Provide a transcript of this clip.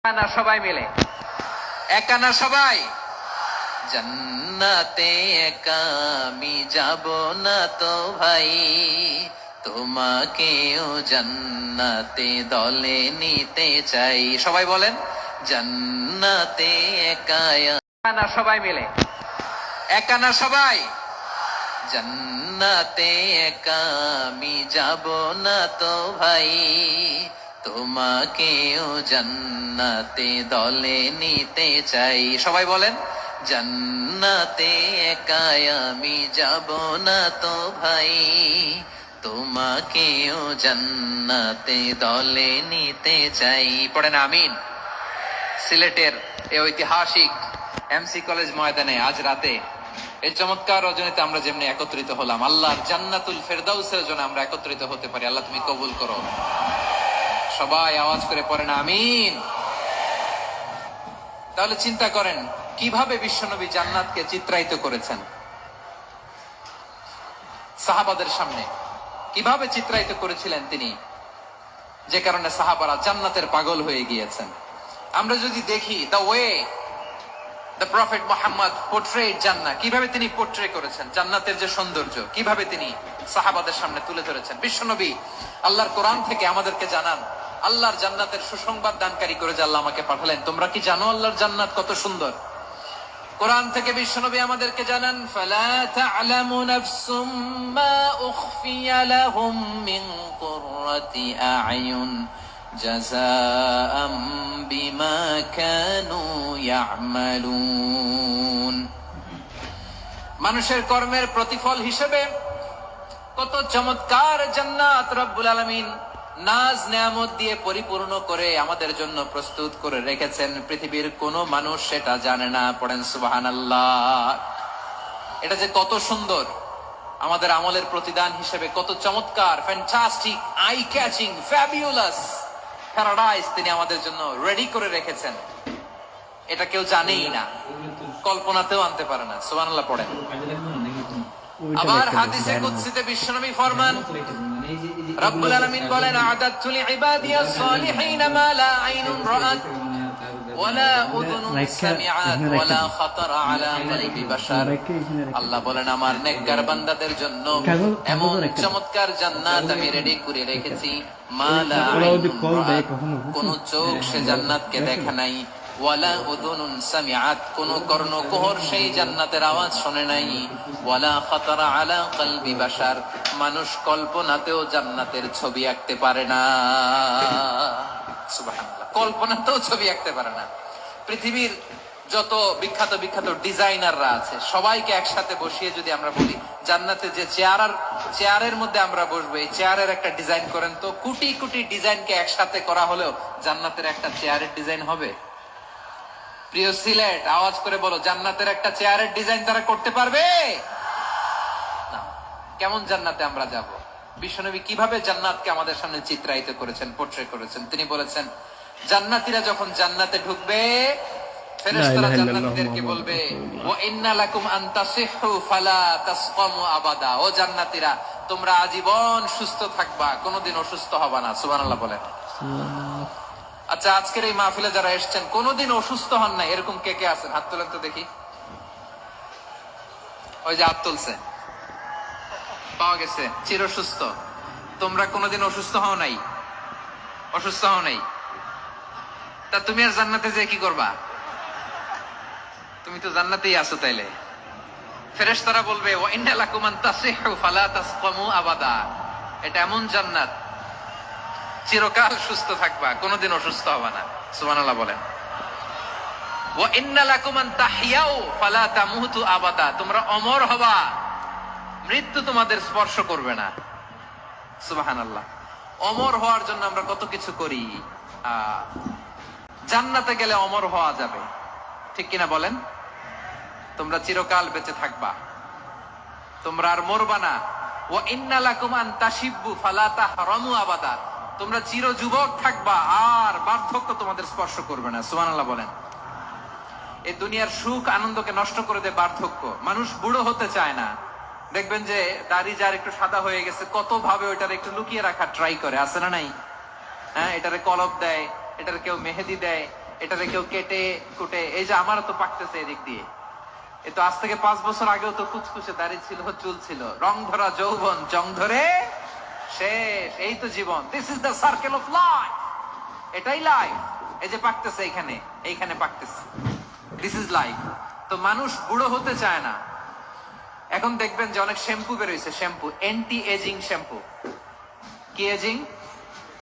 না সবাই মিলে একা না সবাই জান্নাতে একা আমি যাব না তো ভাই, তোমাকেও জান্নাতে দলে নিতে চাই। সবাই বলেন জান্নাতে একা না সবাই মিলে একা না সবাই জান্নাতে একা আমি যাব না তো ভাই, তোমাকেও জান্নাতে দলে নিতে চাই। সবাই বলেন জান্নাতে একা আমি যাব না তো ভাই, তোমাকেও জান্নাতে দলে নিতে চাই। পড়েন আমিন। সিলেটের এই ঐতিহাসিক এমসি কলেজ ময়দানে আজ রাতে এই চমৎকার রজনীতে আমরা যেমনি একত্রিত হলাম, আল্লাহর জান্নাতুল ফেরদাউসের জন্য আমরা একত্রিত হতে পারি। আল্লাহ তুমি কবুল করো। সবাই আওয়াজ করে পড়েন আমিন। তাহলে চিন্তা করেন কিভাবে বিশ্বনবী জান্নাতকে চিত্রায়িত করেছেন সাহাবাদের সামনে, কিভাবে চিত্রায়িত করেছিলেন তিনি, যে কারণে সাহাবারা জান্নাতের পাগল হয়ে গিয়েছেন। আমরা যদি দেখি the way the prophet Muhammad portrait জান্নাত, কিভাবে তিনি পোর্ট্রে করেছেন জান্নাতের যে সৌন্দর্য, কিভাবে তিনি সাহাবাদের সামনে তুলে ধরেছেন। বিশ্বনবী আল্লাহর কোরআন থেকে আমাদেরকে জানান আল্লাহর জান্নাতের সুসংবাদ দানকারী করে যে আল্লাহ আমাকে পাঠালেন। তোমরা কি জানো আল্লাহর জান্নাত কত সুন্দর? কোরআন থেকে বিশ্বনবী আমাদেরকে জানান ফালা তা'লামু নাফসুম মা উখফিয়া লাহুম মিন কুররাতি আ'য়ুন জাযাআম বিমা কানু ইয়া'মালুন। মানুষের কর্মের প্রতিফল হিসেবে কত চমৎকার জান্নাত রব্বুল আলামিন নাজ নেয়ামত দিয়ে পরিপূর্ণ করে আমাদের জন্য প্রস্তুত করে রেখেছেন। পৃথিবীর কোন মানুষ সেটা জানে না। পড়েন সুবহানাল্লাহ। এটা যে কত সুন্দর, আমাদের আমলের প্রতিদান হিসেবে কত চমৎকার, fantastic, eye catching, fabulous paradise তিনি আমাদের জন্য রেডি করে রেখেছেন। এটা কেউ জানেই না, কল্পনাতেও আনতে পারে না। সুবহানাল্লাহ পড়েন। আবার হাদিসে কুদসিতে বিশ্বনবী ফরমান রব্বুল আলামিন বলেন আ'দাতু লিইবাদিয়াস সালিহিন মা লা আইনুন রাআত ওয়ালা উযুনুন সামিআত ওয়ালা খাতারা আলা কলবি বাশার। আল্লাহ বলেন আমার নেককার বান্দাদের জন্য এমন চমৎকার জান্নাত আমি রেডি করে রেখেছি, মা লা আইনুন রাআত, কোন চোখ সে জান্নাতকে দেখে নাই, ওয়ালা উযুনুন সামিআত, কোন কর্ণকুহর সেই জান্নাতের আওয়াজ শুনে নাই, ওয়ালা খাতারা আলা কলবি বাশার, মানুষ কল্পনাতেও জান্নাতের ছবি আঁকতে পারে না। সুবহানাল্লাহ, কল্পনাতেও ছবি আঁকতে পারে না। পৃথিবীর যত বিখ্যাত বিখ্যাত ডিজাইনাররা আছে সবাইকে একসাথে বসিয়ে যদি আমরা বলি জান্নাতে যে চেয়ারের মধ্যে আমরা বসবো, এই চেয়ারের একটা ডিজাইন করেন তো, কোটি কোটি ডিজাইনকে একসাথে করা হলেও জান্নাতের একটা চেয়ারের ডিজাইন হবে? প্রিয় সিলেট, আওয়াজ করে বলো জান্নাতের একটা চেয়ারের ডিজাইন তারা করতে পারবে না। কেমন জান্নাতে আমরা যাব? বিশ্বনবী কিভাবে জান্নাতকে আমাদের সামনে চিত্রায়িত করেছেন, পোর্ট্রে করেছেন। তিনি বলেছেন জান্নাতীরা যখন জান্নাতে ঢুকবে ফেরেশতারা জান্নাতীদেরকে বলবে ওয়া ইন্না লাকুম আন তাসিহু ফালা তাসকামু আবাদা, ও জান্নাতীরা তোমরা আজীবন সুস্থ থাকবা, কোনোদিন অসুস্থ হবা না। সুবহানাল্লাহ বলেন। আচ্ছা, আজকের এই মাহফিলে যারা এসেছেন কোনোদিন অসুস্থ হন না এরকম কে কে আছেন? হাত তোলেন তো দেখি। ওই যে হাত তুলছে, পাওয়া গেছে, চির সুস্থ। তোমরা কোনোদিন অসুস্থ হও নাই? অসুস্থ হও নাই? তা তুমি আর জান্নাতে যে কি করবা? তুমি তো জান্নাতেই আছো। তাইলে ফেরেশতারা বলবে ওয়া ইন্না লাকুম আন তাসিহু ফালা তাসকামু আবাদা, এটা এমন জান্নাত চিরকাল সুস্থ থাকবা, কোনোদিন অসুস্থ হবা না। সুবহানাল্লাহ বলেন। ওয়া ইন্না লাকুম আন তাহইয়াউ ফালা তামুতু আবাদা, তোমরা অমর হবা, মৃত্যু তোমাদের স্পর্শ করবে না। সুবহানাল্লাহ। অমর হওয়ার জন্য আমরা কত কিছু করি। জান্নাতে গেলে অমর হওয়া যাবে, ঠিক কিনা বলেন? তোমরা চিরকাল বেঁচে থাকবা, তোমরা আর মরবা না। ওয়া ইন্না লাকুম আন তাশিব্বু ফালা তাহরামু আবাদা, তোমরা চির যুবক থাকবা, আর বার্ধক্য তোমাদের স্পর্শ করবে না। সুবহানাল্লাহ বলেন। এই দুনিয়ার সুখ আনন্দকে নষ্ট করে দেয় বার্ধক্য। মানুষ বুড়ো হতে চায় না। দেখবেন যে দাড়ি যার একটু সাদা হয়ে গেছে কত ভাবে ওইটার একটু লুকিয়ে রাখার ট্রাই করে, আছে না নাই? হ্যাঁ, এটারে কলপ দেয়, এটার কেউ মেহেদি দেয়, এটারে কেউ কেটে কুটে, এই যে আমারও তো পাকতেছে এদিক দিয়ে, এ তো আজ থেকে 5 বছর আগেও তো কুচকুচে দাড়ি ছিল, চুল ছিল, রং ধরা যৌবন জং ধরে শেষ, এই তো জীবন। This is the circle of life, এটাই লাইফ। এই যে পাকতেছে এইখানে, এইখানে পাকতেছে, দিস ইজ লাইফ। তো মানুষ বুড়ো হতে চায় না। এখন দেখবেন যে অনেক শ্যাম্পু বেরোইছে, শ্যাম্পু অ্যান্টি এজিং শ্যাম্পু। কি এজিং?